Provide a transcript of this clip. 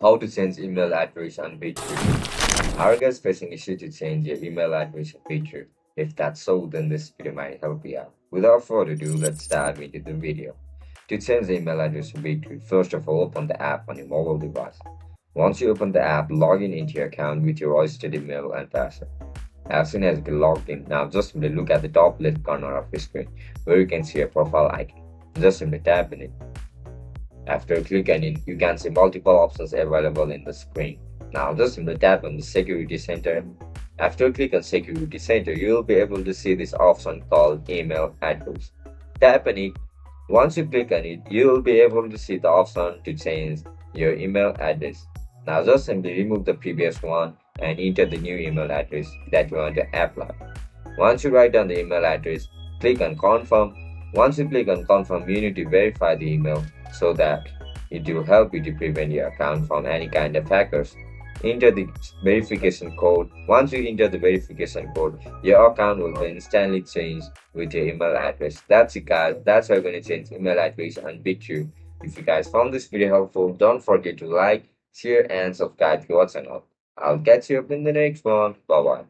How to change email address on Bitrue. Are you guys facing issue to change your email address on Bitrue? If that's so, then this video might help you out. Without further ado, let's dive into the video. To change the email address on Bitrue, first of all, open the app on your mobile device. Once you open the app, log in into your account with your registered email and password. As soon as you get logged in, now just simply look at the top left corner of your screen where you can see a profile icon. Just simply tap in it. After clicking it, you can see multiple options available in the screen. Now just simply tap on the Security Center. After click on Security Center, you will be able to see this option called Email Address. Tap on it. Once you click on it, you will be able to see the option to change your email address. Now just simply remove the previous one and enter the new email address that you want to apply. Once you write down the email address, click on Confirm. Once you click on Confirm, you need to verify the email so that it will help you to prevent your account from any kind of hackers. Enter the verification code. Once you enter the verification code, your account will be instantly changed with your email address. That's it, guys. That's how you're going to change email address on Bitrue. If you guys found this video helpful, don't forget to like, share, and subscribe to our channel. I'll catch you up in the next one. Bye bye.